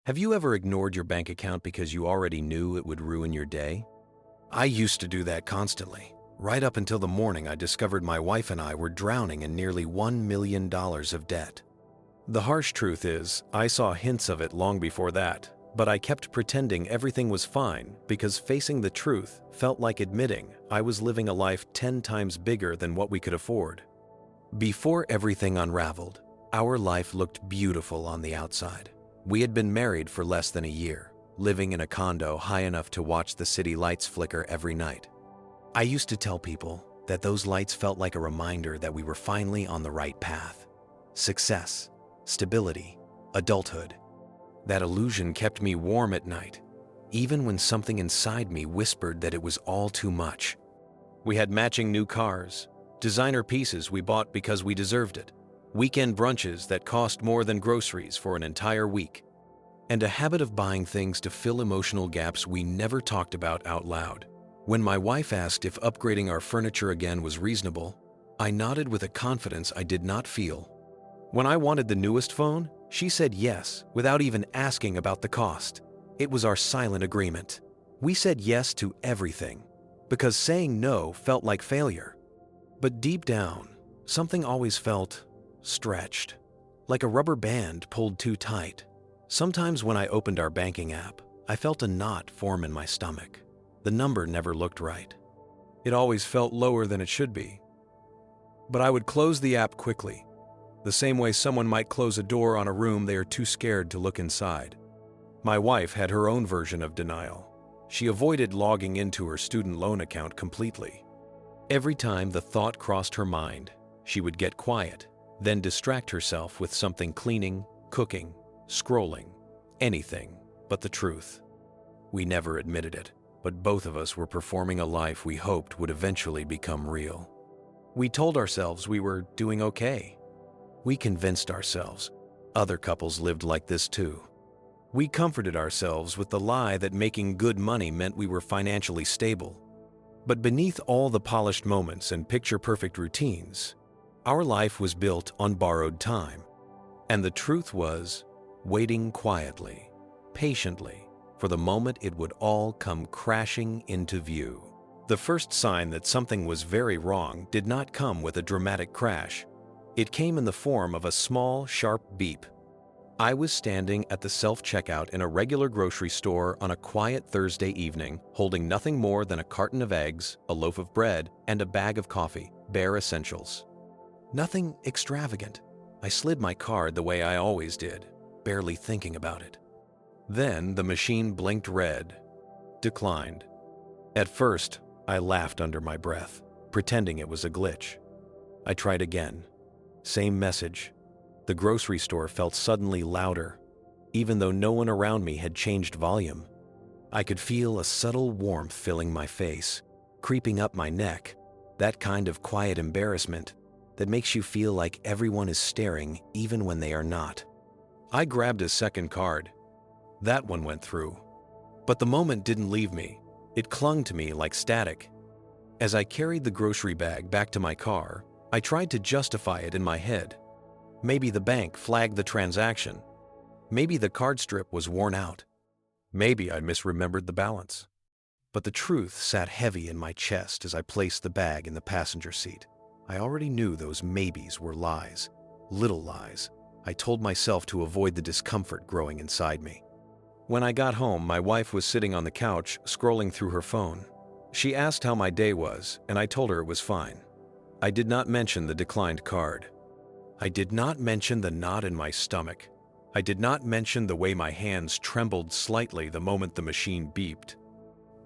Have you ever ignored your bank account because you already knew it would ruin your day? I used to do that constantly, right up until the morning I discovered my wife and I were drowning in nearly $1 million of debt. The harsh truth is, I saw hints of it long before that, but I kept pretending everything was fine because facing the truth felt like admitting I was living a life 10 times bigger than what we could afford. Before everything unraveled, our life looked beautiful on the outside. We had been married for less than a year, living in a condo high enough to watch the city lights flicker every night. I used to tell people that those lights felt like a reminder that we were finally on the right path. Success, stability, adulthood. That illusion kept me warm at night, even when something inside me whispered that it was all too much. We had matching new cars, designer pieces we bought because we deserved it, weekend brunches that cost more than groceries for an entire week, and a habit of buying things to fill emotional gaps we never talked about out loud. When my wife asked if upgrading our furniture again was reasonable, I nodded with a confidence I did not feel. When I wanted the newest phone, she said yes without even asking about the cost. It was our silent agreement. We said yes to everything because saying no felt like failure. But deep down, something always felt stretched, like a rubber band pulled too tight. Sometimes when I opened our banking app, I felt a knot form in my stomach. The number never looked right. It always felt lower than it should be. But I would close the app quickly, the same way someone might close a door on a room they are too scared to look inside. My wife had her own version of denial. She avoided logging into her student loan account completely. Every time the thought crossed her mind, she would get quiet, then distract herself with something cleaning, cooking, scrolling, anything but the truth. We never admitted it, but both of us were performing a life we hoped would eventually become real. We told ourselves we were doing okay. We convinced ourselves other couples lived like this too. We comforted ourselves with the lie that making good money meant we were financially stable. But beneath all the polished moments and picture-perfect routines, our life was built on borrowed time. And the truth was, waiting quietly, patiently, for the moment it would all come crashing into view. The first sign that something was very wrong did not come with a dramatic crash. It came in the form of a small, sharp beep. I was standing at the self-checkout in a regular grocery store on a quiet Thursday evening, holding nothing more than a carton of eggs, a loaf of bread, and a bag of coffee, bare essentials. Nothing extravagant. I slid my card the way I always did, barely thinking about it. Then the machine blinked red, declined. At first, I laughed under my breath, pretending it was a glitch. I tried again. Same message. The grocery store felt suddenly louder, even though no one around me had changed volume. I could feel a subtle warmth filling my face, creeping up my neck, that kind of quiet embarrassment that makes you feel like everyone is staring even when they are not. I grabbed a second card. That one went through. But the moment didn't leave me. It clung to me like static. As I carried the grocery bag back to my car, I tried to justify it in my head. Maybe the bank flagged the transaction. Maybe the card strip was worn out. Maybe I misremembered the balance. But the truth sat heavy in my chest as I placed the bag in the passenger seat. I already knew those maybes were lies, little lies. I told myself to avoid the discomfort growing inside me. When I got home, my wife was sitting on the couch, scrolling through her phone. She asked how my day was, and I told her it was fine. I did not mention the declined card. I did not mention the knot in my stomach. I did not mention the way my hands trembled slightly the moment the machine beeped.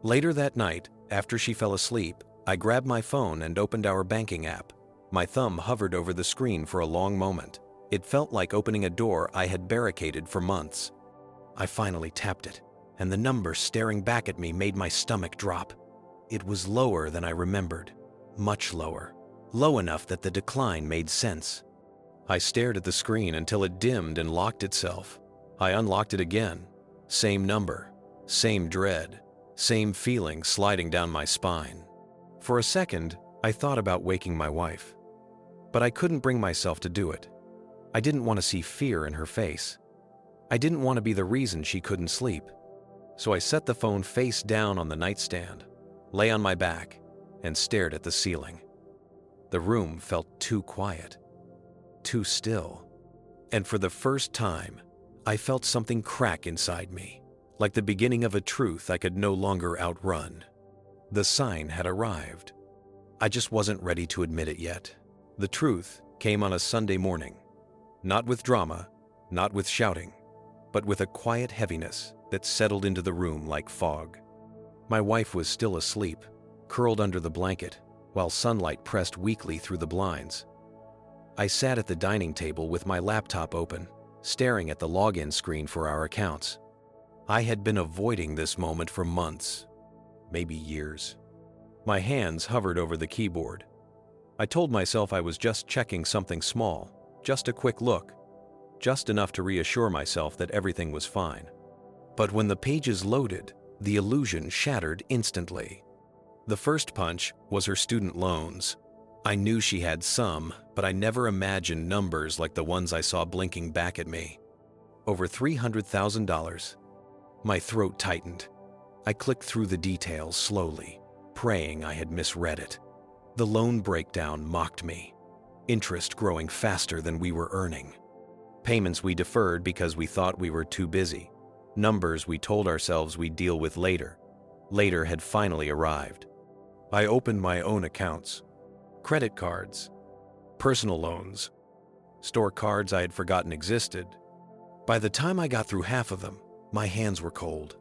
Later that night, after she fell asleep, I grabbed my phone and opened our banking app. My thumb hovered over the screen for a long moment. It felt like opening a door I had barricaded for months. I finally tapped it, and the number staring back at me made my stomach drop. It was lower than I remembered, much lower, low enough that the decline made sense. I stared at the screen until it dimmed and locked itself. I unlocked it again. Same number, same dread, same feeling sliding down my spine. For a second, I thought about waking my wife. But I couldn't bring myself to do it. I didn't want to see fear in her face. I didn't want to be the reason she couldn't sleep. So I set the phone face down on the nightstand, lay on my back, and stared at the ceiling. The room felt too quiet, too still. And for the first time, I felt something crack inside me, like the beginning of a truth I could no longer outrun. The sign had arrived. I just wasn't ready to admit it yet. The truth came on a Sunday morning, not with drama, not with shouting, but with a quiet heaviness that settled into the room like fog. My wife was still asleep, curled under the blanket, while sunlight pressed weakly through the blinds. I sat at the dining table with my laptop open, staring at the login screen for our accounts. I had been avoiding this moment for months, maybe years. My hands hovered over the keyboard. I told myself I was just checking something small, just a quick look, just enough to reassure myself that everything was fine. But when the pages loaded, the illusion shattered instantly. The first punch was her student loans. I knew she had some, but I never imagined numbers like the ones I saw blinking back at me. Over $300,000. My throat tightened. I clicked through the details slowly, praying I had misread it. The loan breakdown mocked me. Interest growing faster than we were earning. Payments we deferred because we thought we were too busy. Numbers we told ourselves we'd deal with later. Later had finally arrived. I opened my own accounts. Credit cards. Personal loans. Store cards I had forgotten existed. By the time I got through half of them, my hands were cold.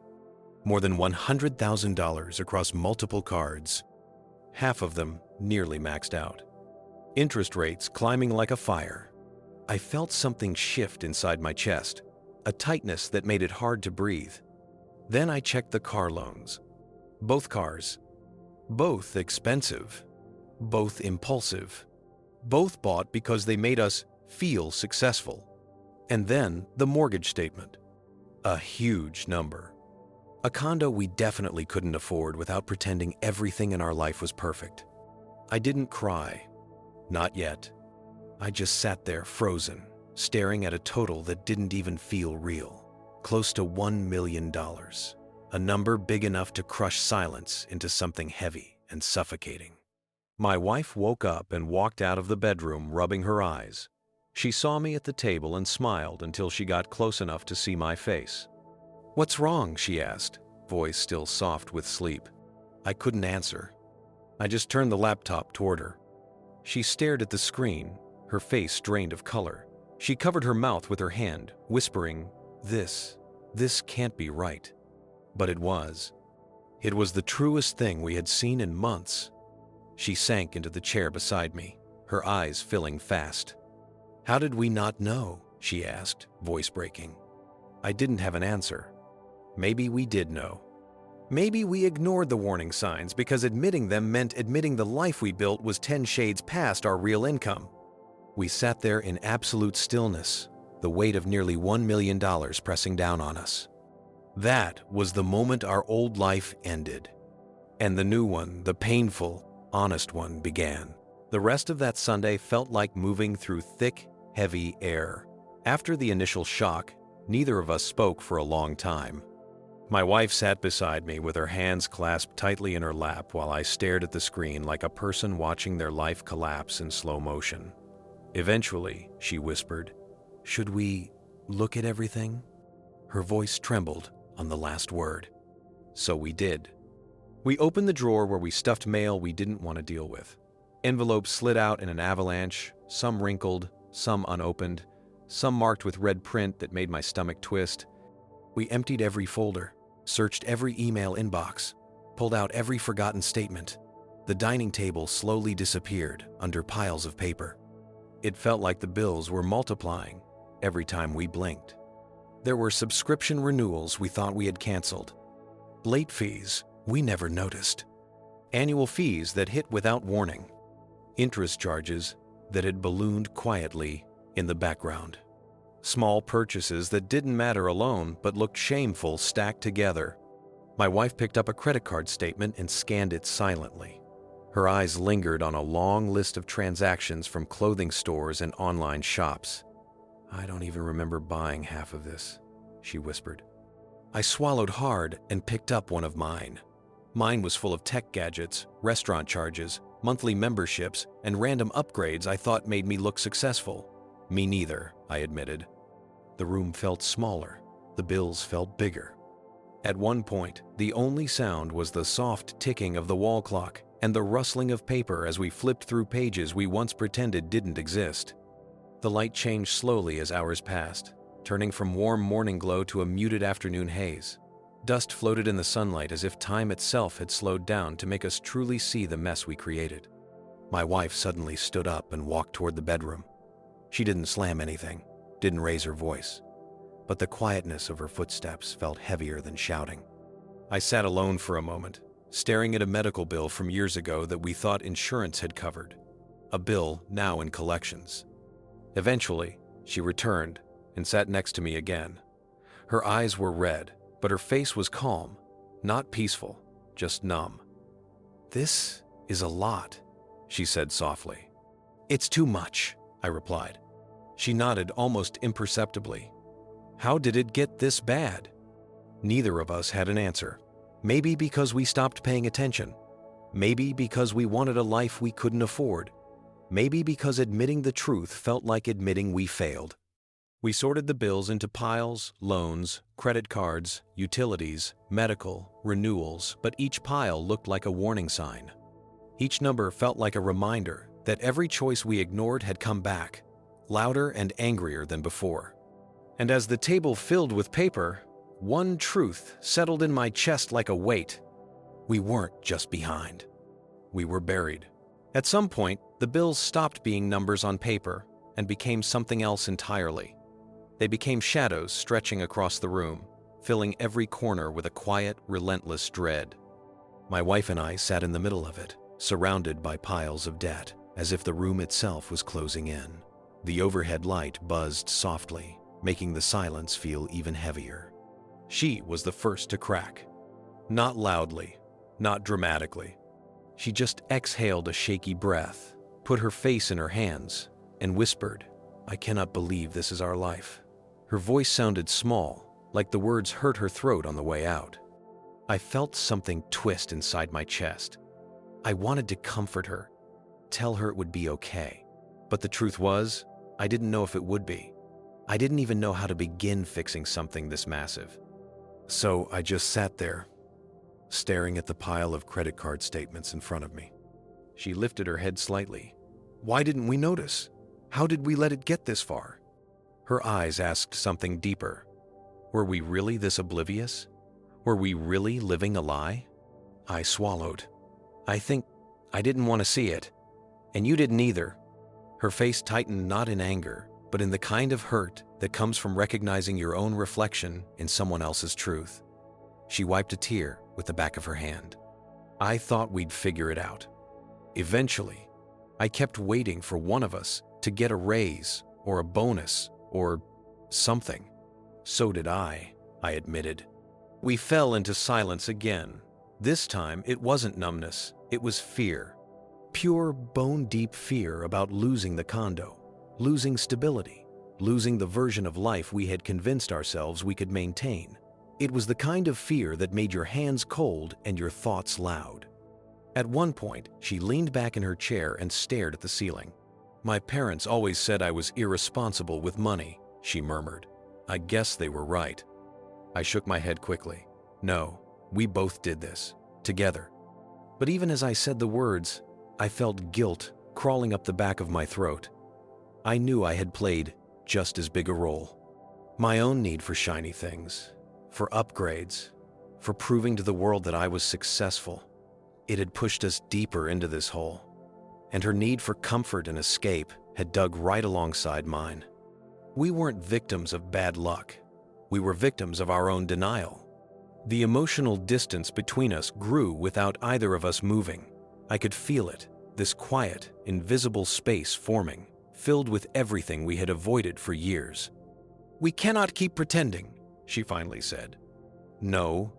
More than $100,000 across multiple cards. Half of them nearly maxed out. Interest rates climbing like a fire. I felt something shift inside my chest, a tightness that made it hard to breathe. Then I checked the car loans. Both cars. Both expensive. Both impulsive. Both bought because they made us feel successful. And then the mortgage statement. A huge number. A condo we definitely couldn't afford without pretending everything in our life was perfect. I didn't cry. Not yet. I just sat there frozen, staring at a total that didn't even feel real. Close to $1 million. A number big enough to crush silence into something heavy and suffocating. My wife woke up and walked out of the bedroom, rubbing her eyes. She saw me at the table and smiled until she got close enough to see my face. "What's wrong?" she asked, voice still soft with sleep. I couldn't answer. I just turned the laptop toward her. She stared at the screen, her face drained of color. She covered her mouth with her hand, whispering, This can't be right." But it was. It was the truest thing we had seen in months. She sank into the chair beside me, her eyes filling fast. "How did we not know?" she asked, voice breaking. I didn't have an answer. Maybe we did know. Maybe we ignored the warning signs because admitting them meant admitting the life we built was 10 shades past our real income. We sat there in absolute stillness, the weight of nearly $1 million pressing down on us. That was the moment our old life ended. And the new one, the painful, honest one, began. The rest of that Sunday felt like moving through thick, heavy air. After the initial shock, neither of us spoke for a long time. My wife sat beside me with her hands clasped tightly in her lap while I stared at the screen like a person watching their life collapse in slow motion. Eventually, she whispered, "Should we look at everything?" Her voice trembled on the last word. So we did. We opened the drawer where we stuffed mail we didn't want to deal with. Envelopes slid out in an avalanche, some wrinkled, some unopened, some marked with red print that made my stomach twist. We emptied every folder, searched every email inbox, pulled out every forgotten statement. The dining table slowly disappeared under piles of paper. It felt like the bills were multiplying every time we blinked. There were subscription renewals we thought we had canceled. Late fees we never noticed. Annual fees that hit without warning. Interest charges that had ballooned quietly in the background. Small purchases that didn't matter alone but looked shameful stacked together. My wife picked up a credit card statement and scanned it silently. Her eyes lingered on a long list of transactions from clothing stores and online shops. I don't even remember buying half of this. she whispered. I swallowed hard and picked up one of mine. Mine was full of tech gadgets, restaurant charges, monthly memberships, and random upgrades I thought made me look successful. Me neither, I admitted. The room felt smaller. The bills felt bigger. At one point, the only sound was the soft ticking of the wall clock and the rustling of paper as we flipped through pages we once pretended didn't exist. The light changed slowly as hours passed, turning from warm morning glow to a muted afternoon haze. Dust floated in the sunlight as if time itself had slowed down to make us truly see the mess we created. My wife suddenly stood up and walked toward the bedroom. She didn't slam anything, didn't raise her voice, but the quietness of her footsteps felt heavier than shouting. I sat alone for a moment, staring at a medical bill from years ago that we thought insurance had covered, a bill now in collections. Eventually, she returned and sat next to me again. Her eyes were red, but her face was calm, not peaceful, just numb. "This is a lot," she said softly. "It's too much," I replied. She nodded almost imperceptibly. How did it get this bad? Neither of us had an answer. Maybe because we stopped paying attention. Maybe because we wanted a life we couldn't afford. Maybe because admitting the truth felt like admitting we failed. We sorted the bills into piles, loans, credit cards, utilities, medical, renewals, but each pile looked like a warning sign. Each number felt like a reminder that every choice we ignored had come back, louder and angrier than before. And as the table filled with paper, one truth settled in my chest like a weight. We weren't just behind. We were buried. At some point, the bills stopped being numbers on paper and became something else entirely. They became shadows stretching across the room, filling every corner with a quiet, relentless dread. My wife and I sat in the middle of it, surrounded by piles of debt, as if the room itself was closing in. The overhead light buzzed softly, making the silence feel even heavier. She was the first to crack. Not loudly, not dramatically. She just exhaled a shaky breath, put her face in her hands, and whispered, "I cannot believe this is our life." Her voice sounded small, like the words hurt her throat on the way out. I felt something twist inside my chest. I wanted to comfort her, tell her it would be okay. But the truth was, I didn't know if it would be. I didn't even know how to begin fixing something this massive. So I just sat there, staring at the pile of credit card statements in front of me. She lifted her head slightly. "Why didn't we notice? How did we let it get this far?" Her eyes asked something deeper. Were we really this oblivious? Were we really living a lie? I swallowed. "I think I didn't want to see it. And you didn't either." Her face tightened not in anger, but in the kind of hurt that comes from recognizing your own reflection in someone else's truth. She wiped a tear with the back of her hand. I thought we'd figure it out. Eventually, I kept waiting for one of us to get a raise or a bonus or something. So did I admitted. We fell into silence again. This time, it wasn't numbness, it was fear. Pure, bone-deep fear about losing the condo, losing stability, losing the version of life we had convinced ourselves we could maintain. It was the kind of fear that made your hands cold and your thoughts loud. At one point, she leaned back in her chair and stared at the ceiling. "My parents always said I was irresponsible with money," she murmured. "I guess they were right." I shook my head quickly. "No, we both did this, together." But even as I said the words, I felt guilt crawling up the back of my throat. I knew I had played just as big a role. My own need for shiny things, for upgrades, for proving to the world that I was successful. It had pushed us deeper into this hole, and her need for comfort and escape had dug right alongside mine. We weren't victims of bad luck. We were victims of our own denial. The emotional distance between us grew without either of us moving. I could feel it, this quiet, invisible space forming, filled with everything we had avoided for years. "We cannot keep pretending," she finally said. "No,"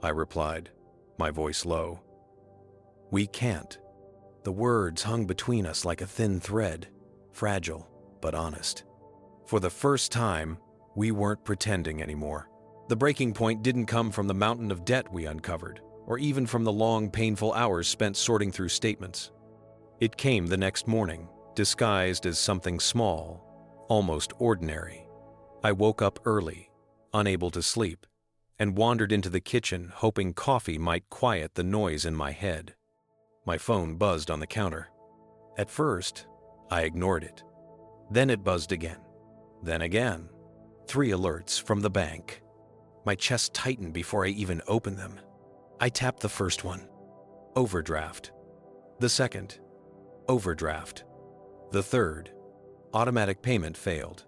I replied, my voice low. "We can't." The words hung between us like a thin thread, fragile but honest. For the first time, we weren't pretending anymore. The breaking point didn't come from the mountain of debt we uncovered, or even from the long, painful hours spent sorting through statements. It came the next morning, disguised as something small, almost ordinary. I woke up early, unable to sleep, and wandered into the kitchen hoping coffee might quiet the noise in my head. My phone buzzed on the counter. At first, I ignored it. Then it buzzed again. Then again. 3 alerts from the bank. My chest tightened before I even opened them. I tapped the first one. Overdraft. The second. Overdraft. The third. Automatic payment failed.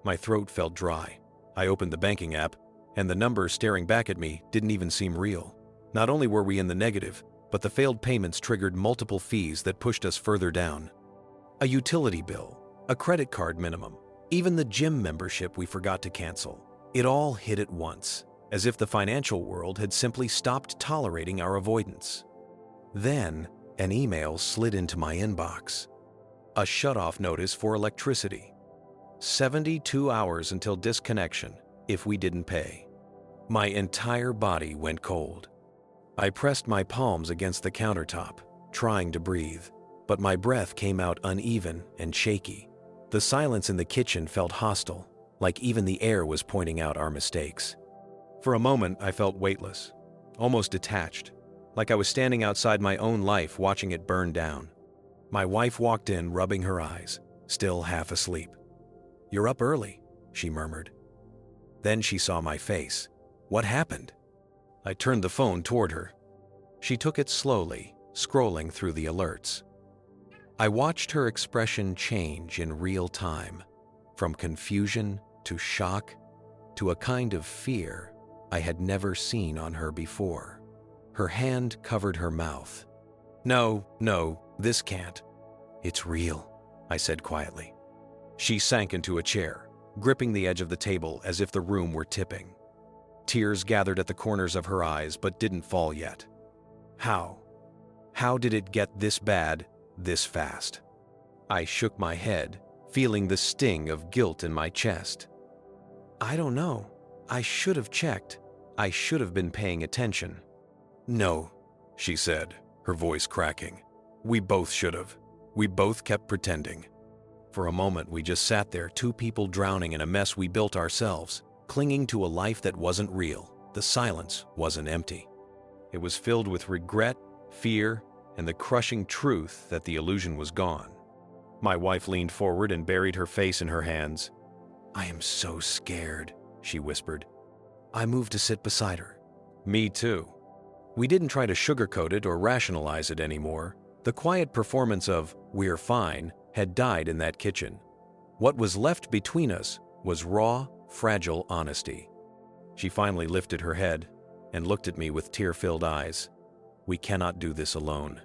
My throat felt dry. I opened the banking app, and the number staring back at me didn't even seem real. Not only were we in the negative, but the failed payments triggered multiple fees that pushed us further down. A utility bill, a credit card minimum, even the gym membership we forgot to cancel. It all hit at once, as if the financial world had simply stopped tolerating our avoidance. Then, an email slid into my inbox. A shutoff notice for electricity. 72 hours until disconnection if we didn't pay. My entire body went cold. I pressed my palms against the countertop, trying to breathe, but my breath came out uneven and shaky. The silence in the kitchen felt hostile, like even the air was pointing out our mistakes. For a moment, I felt weightless, almost detached, like I was standing outside my own life watching it burn down. My wife walked in, rubbing her eyes, still half asleep. "You're up early," she murmured. Then she saw my face. What happened? I turned the phone toward her. She took it slowly, scrolling through the alerts. I watched her expression change in real time, from confusion to shock to a kind of fear I had never seen on her before. Her hand covered her mouth. No, this can't. It's real," I said quietly. She sank into a chair, gripping the edge of the table as if the room were tipping. Tears gathered at the corners of her eyes but didn't fall yet. How? How did it get this bad, this fast? I shook my head, feeling the sting of guilt in my chest. "I don't know. I should have checked. I should have been paying attention." "No," she said, her voice cracking. "We both should have. We both kept pretending." For a moment, we just sat there, 2 people drowning in a mess we built ourselves, clinging to a life that wasn't real. The silence wasn't empty. It was filled with regret, fear, and the crushing truth that the illusion was gone. My wife leaned forward and buried her face in her hands. "I am so scared," she whispered. I moved to sit beside her. Me too. We didn't try to sugarcoat it or rationalize it anymore. The quiet performance of "we're fine" had died in that kitchen. What was left between us was raw, fragile honesty. She finally lifted her head and looked at me with tear-filled eyes. "We cannot do this alone."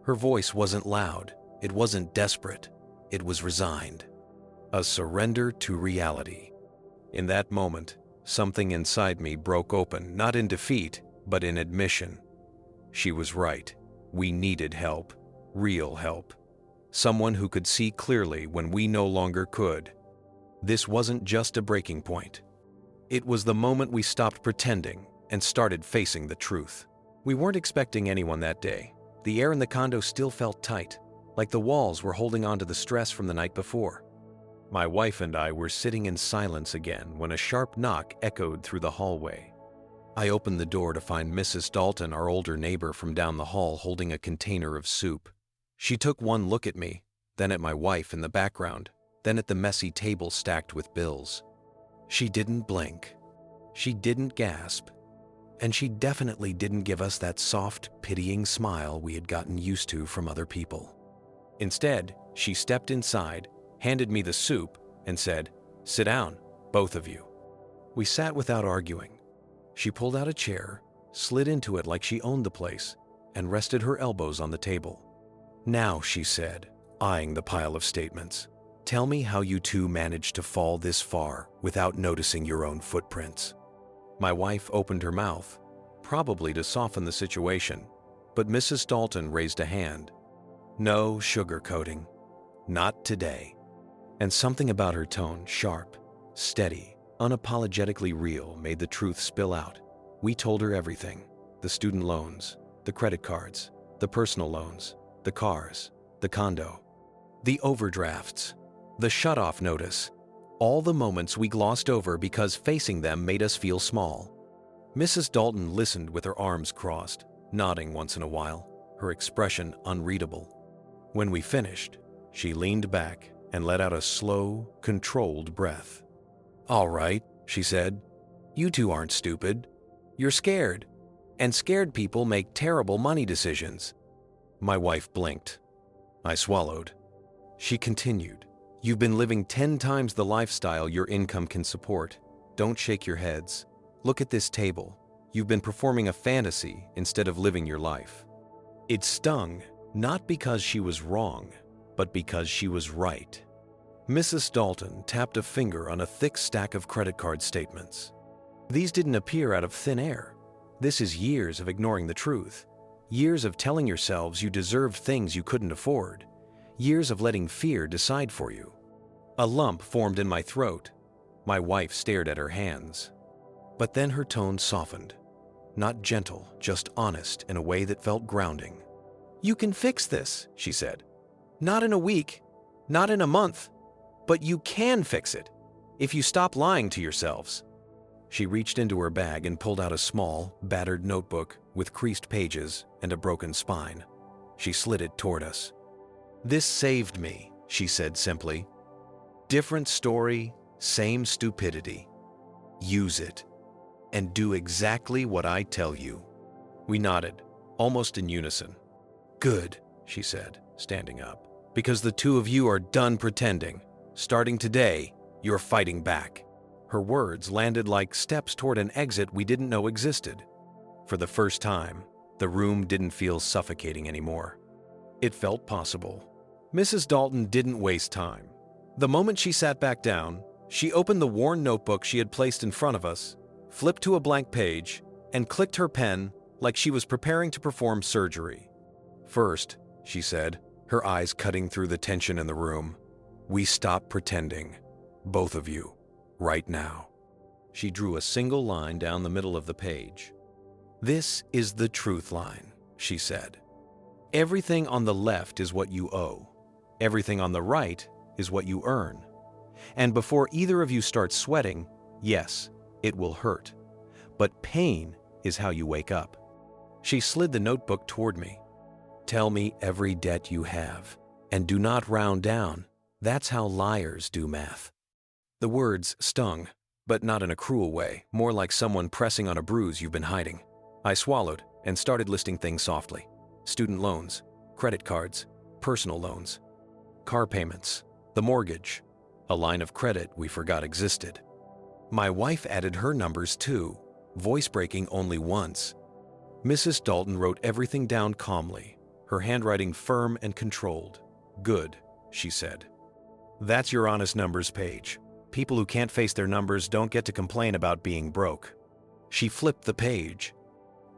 Her voice wasn't loud. It wasn't desperate. It was resigned. A surrender to reality. In that moment, something inside me broke open, not in defeat, but in admission. She was right. We needed help. Real help. Someone who could see clearly when we no longer could. This wasn't just a breaking point. It was the moment we stopped pretending and started facing the truth. We weren't expecting anyone that day. The air in the condo still felt tight, like the walls were holding on to the stress from the night before. My wife and I were sitting in silence again when a sharp knock echoed through the hallway. I opened the door to find Mrs. Dalton, our older neighbor from down the hall, holding a container of soup. She took one look at me, then at my wife in the background, then at the messy table stacked with bills. She didn't blink. She didn't gasp. And she definitely didn't give us that soft, pitying smile we had gotten used to from other people. Instead, she stepped inside, handed me the soup, and said, "Sit down, both of you." We sat without arguing. She pulled out a chair, slid into it like she owned the place, and rested her elbows on the table. "Now," she said, eyeing the pile of statements, "tell me how you two managed to fall this far without noticing your own footprints." My wife opened her mouth, probably to soften the situation, but Mrs. Dalton raised a hand. "No sugarcoating. Not today." And something about her tone, sharp, steady, unapologetically real, made the truth spill out. We told her everything: the student loans, the credit cards, the personal loans, the cars, the condo, the overdrafts, the shut-off notice, all the moments we glossed over because facing them made us feel small. Mrs. Dalton listened with her arms crossed, nodding once in a while, her expression unreadable. When we finished, she leaned back and let out a slow, controlled breath. "All right," she said. "You two aren't stupid. You're scared. And scared people make terrible money decisions." My wife blinked. I swallowed. She continued, "You've been living 10 times the lifestyle your income can support. Don't shake your heads. Look at this table. You've been performing a fantasy instead of living your life." It stung, not because she was wrong, but because she was right. Mrs. Dalton tapped a finger on a thick stack of credit card statements. These didn't appear out of thin air. This is years of ignoring the truth. Years of telling yourselves you deserved things you couldn't afford. Years of letting fear decide for you. A lump formed in my throat. My wife stared at her hands. But then her tone softened. Not gentle, just honest in a way that felt grounding. "You can fix this," she said. "Not in a week, not in a month, but you can fix it if you stop lying to yourselves." She reached into her bag and pulled out a small, battered notebook with creased pages and a broken spine. She slid it toward us. "This saved me," she said simply. "Different story, same stupidity. Use it, and do exactly what I tell you." We nodded, almost in unison. "Good," she said, standing up, "because the two of you are done pretending. Starting today, you're fighting back." Her words landed like steps toward an exit we didn't know existed. For the first time, the room didn't feel suffocating anymore. It felt possible. Mrs. Dalton didn't waste time. The moment she sat back down, she opened the worn notebook she had placed in front of us, flipped to a blank page, and clicked her pen like she was preparing to perform surgery. "First," she said, her eyes cutting through the tension in the room, "we stop pretending. Both of you. Right now." She drew a single line down the middle of the page. "This is the truth line," she said. "Everything on the left is what you owe. Everything on the right is what you earn. And before either of you start sweating, yes, it will hurt. But pain is how you wake up." She slid the notebook toward me. "Tell me every debt you have, and do not round down. That's how liars do math." The words stung, but not in a cruel way, more like someone pressing on a bruise you've been hiding. I swallowed and started listing things softly. Student loans, credit cards, personal loans, car payments, the mortgage, a line of credit we forgot existed. My wife added her numbers too, voice breaking only once. Mrs. Dalton wrote everything down calmly, her handwriting firm and controlled. "Good," she said. "That's your honest numbers page. People who can't face their numbers don't get to complain about being broke." She flipped the page.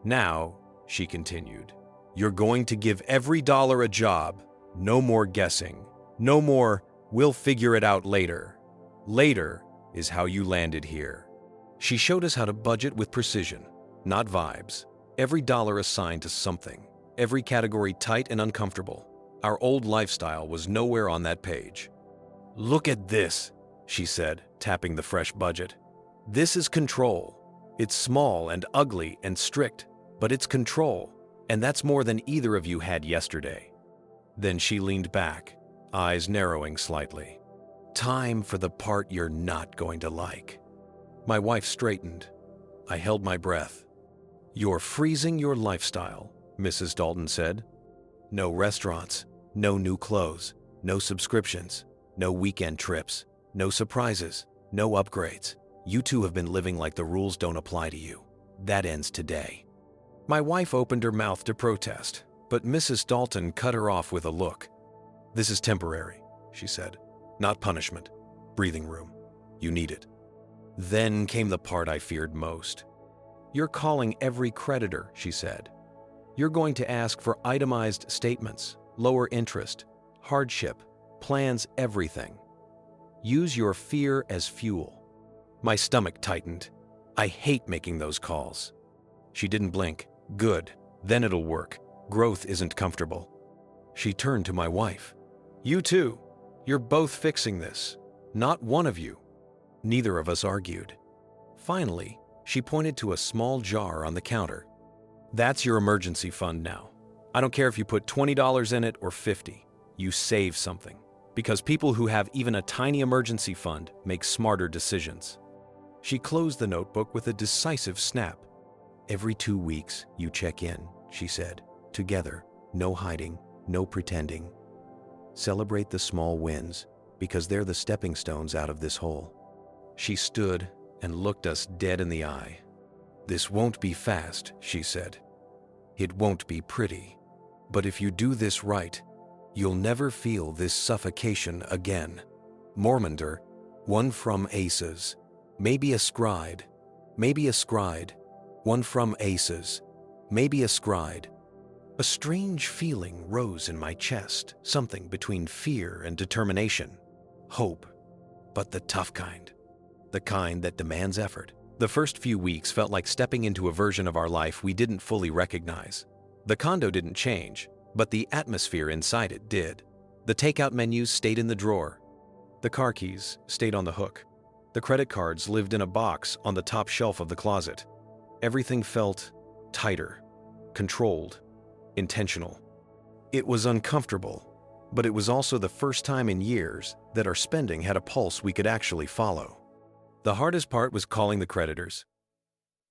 "Now," she continued, "you're going to give every dollar a job. No more guessing. No more, 'we'll figure it out later.' Later is how you landed here." She showed us how to budget with precision, not vibes. Every dollar assigned to something. Every category tight and uncomfortable. Our old lifestyle was nowhere on that page. "Look at this," she said, tapping the fresh budget. "This is control. It's small and ugly and strict, but it's control, and that's more than either of you had yesterday." Then she leaned back, eyes narrowing slightly. "Time for the part you're not going to like." My wife straightened. I held my breath. "You're freezing your lifestyle," Mrs. Dalton said. "No restaurants, no new clothes, no subscriptions, no weekend trips, no surprises, no upgrades. You two have been living like the rules don't apply to you. That ends today." My wife opened her mouth to protest, but Mrs. Dalton cut her off with a look. "This is temporary," she said. "Not punishment. Breathing room. You need it." Then came the part I feared most. "You're calling every creditor," she said. "You're going to ask for itemized statements, lower interest, hardship, plans, everything. Use your fear as fuel." My stomach tightened. I hate making those calls. She didn't blink. Good. Then it'll work. Growth isn't comfortable. She turned to my wife. You too. You're both fixing this. Not one of you. Neither of us argued. Finally, she pointed to a small jar on the counter. That's your emergency fund now. I don't care if you put $20 in it or $50. You save something. Because people who have even a tiny emergency fund make smarter decisions. She closed the notebook with a decisive snap. Every 2 weeks, you check in, she said. Together, no hiding, no pretending. Celebrate the small wins, because they're the stepping stones out of this hole. She stood and looked us dead in the eye. This won't be fast, she said. It won't be pretty. But if you do this right, you'll never feel this suffocation again. Mormonder, one from Aces. Maybe a scride. Maybe a scride. One from Aces. Maybe a scride. A strange feeling rose in my chest, something between fear and determination. Hope, but the tough kind. The kind that demands effort. The first few weeks felt like stepping into a version of our life we didn't fully recognize. The condo didn't change, but the atmosphere inside it did. The takeout menus stayed in the drawer. The car keys stayed on the hook. The credit cards lived in a box on the top shelf of the closet. Everything felt tighter, controlled, intentional. It was uncomfortable, but it was also the first time in years that our spending had a pulse we could actually follow. The hardest part was calling the creditors.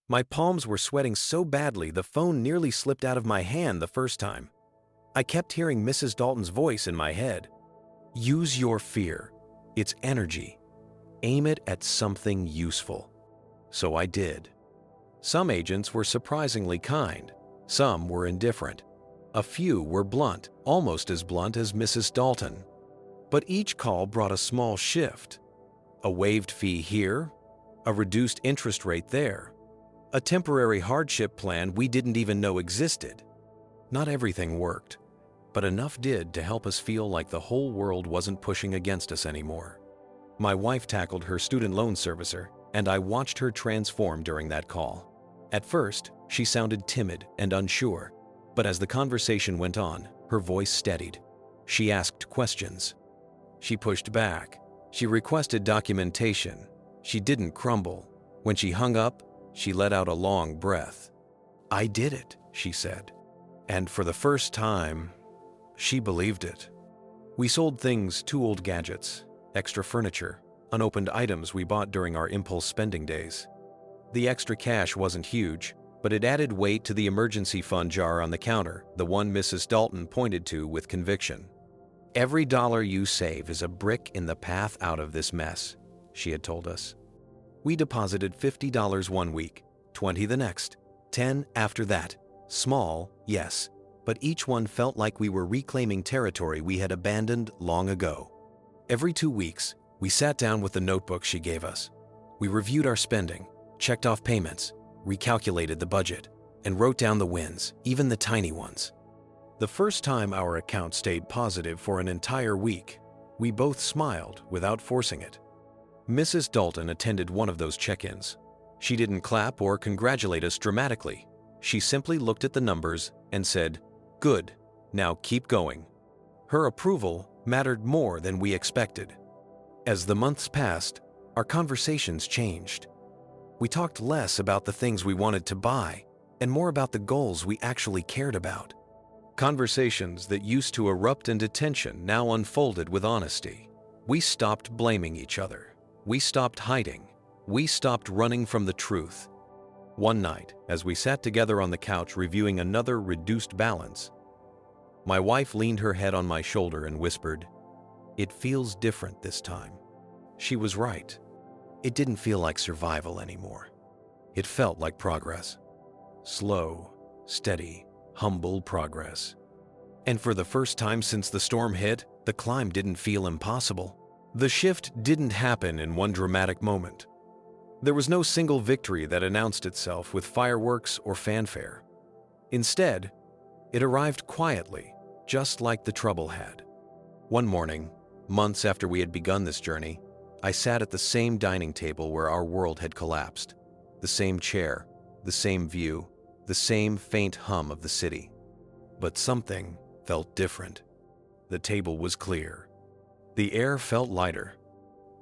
My palms were sweating so badly the phone nearly slipped out of my hand the first time. I kept hearing Mrs. Dalton's voice in my head. Use your fear. It's energy. Aim it at something useful. So I did. Some agents were surprisingly kind. Some were indifferent. A few were blunt, almost as blunt as Mrs. Dalton. But each call brought a small shift. A waived fee here, a reduced interest rate there, a temporary hardship plan we didn't even know existed. Not everything worked, but enough did to help us feel like the whole world wasn't pushing against us anymore. My wife tackled her student loan servicer, and I watched her transform during that call. At first, she sounded timid and unsure, but as the conversation went on, her voice steadied. She asked questions. She pushed back. She requested documentation. She didn't crumble. When she hung up, she let out a long breath. I did it, she said. And for the first time, she believed it. We sold things, 2 old gadgets, extra furniture, unopened items we bought during our impulse spending days. The extra cash wasn't huge, but it added weight to the emergency fund jar on the counter, the one Mrs. Dalton pointed to with conviction. Every dollar you save is a brick in the path out of this mess, she had told us. We deposited $50 one week, $20 the next, $10 after that. Small, yes, but each one felt like we were reclaiming territory we had abandoned long ago. Every 2 weeks, we sat down with the notebook she gave us. We reviewed our spending, checked off payments, recalculated the budget, and wrote down the wins, even the tiny ones. The first time our account stayed positive for an entire week, we both smiled without forcing it. Mrs. Dalton attended one of those check-ins. She didn't clap or congratulate us dramatically. She simply looked at the numbers and said, "Good, now keep going." Her approval mattered more than we expected. As the months passed, our conversations changed. We talked less about the things we wanted to buy and more about the goals we actually cared about. Conversations that used to erupt into tension now unfolded with honesty. We stopped blaming each other. We stopped hiding. We stopped running from the truth. One night, as we sat together on the couch reviewing another reduced balance, my wife leaned her head on my shoulder and whispered, "It feels different this time." She was right. It didn't feel like survival anymore. It felt like progress. Slow, steady, humble progress. And for the first time since the storm hit, the climb didn't feel impossible. The shift didn't happen in one dramatic moment. There was no single victory that announced itself with fireworks or fanfare. Instead, it arrived quietly, just like the trouble had. One morning, months after we had begun this journey, I sat at the same dining table where our world had collapsed. The same chair, the same view, the same faint hum of the city. But something felt different. The table was clear. The air felt lighter.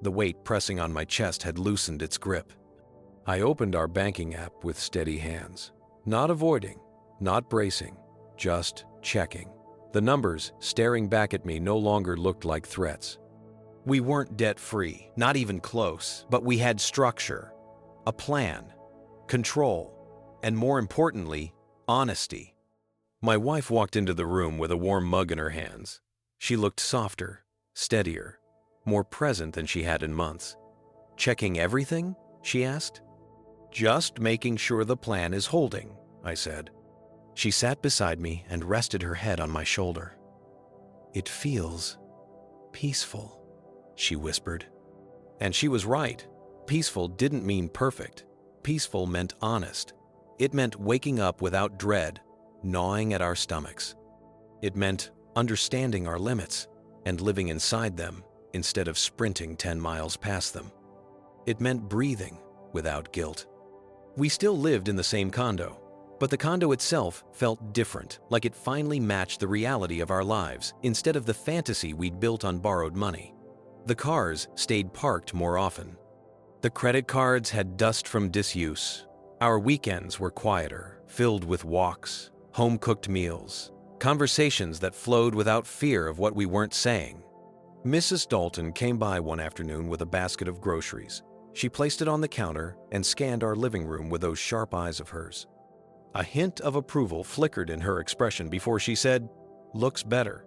The weight pressing on my chest had loosened its grip. I opened our banking app with steady hands. Not avoiding, not bracing, just checking. The numbers staring back at me no longer looked like threats. We weren't debt-free, not even close, but we had structure, a plan, control, and more importantly, honesty. My wife walked into the room with a warm mug in her hands. She looked softer, steadier, more present than she had in months. "Checking everything?" she asked. "Just making sure the plan is holding," I said. She sat beside me and rested her head on my shoulder. "It feels peaceful," she whispered. And she was right. Peaceful didn't mean perfect. Peaceful meant honest. It meant waking up without dread, gnawing at our stomachs. It meant understanding our limits and living inside them instead of sprinting 10 miles past them. It meant breathing without guilt. We still lived in the same condo, but the condo itself felt different, like it finally matched the reality of our lives instead of the fantasy we'd built on borrowed money. The cars stayed parked more often. The credit cards had dust from disuse. Our weekends were quieter, filled with walks, home-cooked meals, conversations that flowed without fear of what we weren't saying. Mrs. Dalton came by one afternoon with a basket of groceries. She placed it on the counter and scanned our living room with those sharp eyes of hers. A hint of approval flickered in her expression before she said, "Looks better."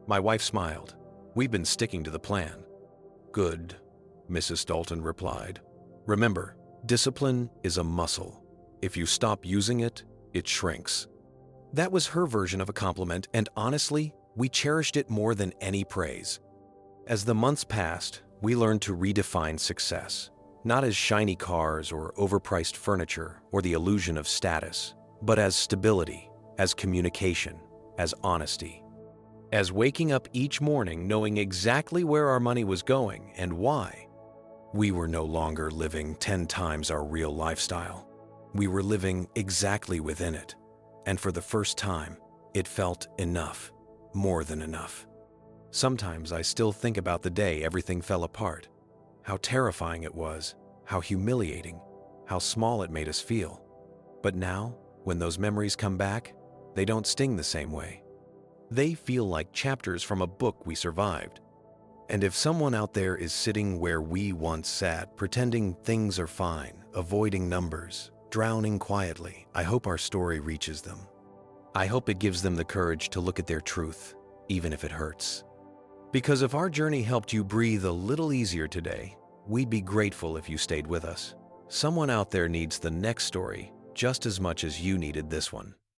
My wife smiled. "We've been sticking to the plan." "Good," Mrs. Dalton replied. "Remember, discipline is a muscle. If you stop using it, it shrinks." That was her version of a compliment, and honestly, we cherished it more than any praise. As the months passed, we learned to redefine success, not as shiny cars or overpriced furniture or the illusion of status, but as stability, as communication, as honesty. As waking up each morning knowing exactly where our money was going and why. We were no longer living 10 times our real lifestyle. We were living exactly within it. And for the first time, it felt enough, more than enough. Sometimes I still think about the day everything fell apart. How terrifying it was, how humiliating, how small it made us feel. But now, when those memories come back, they don't sting the same way. They feel like chapters from a book we survived. And if someone out there is sitting where we once sat, pretending things are fine, avoiding numbers, drowning quietly, I hope our story reaches them. I hope it gives them the courage to look at their truth, even if it hurts. Because if our journey helped you breathe a little easier today, we'd be grateful if you stayed with us. Someone out there needs the next story just as much as you needed this one.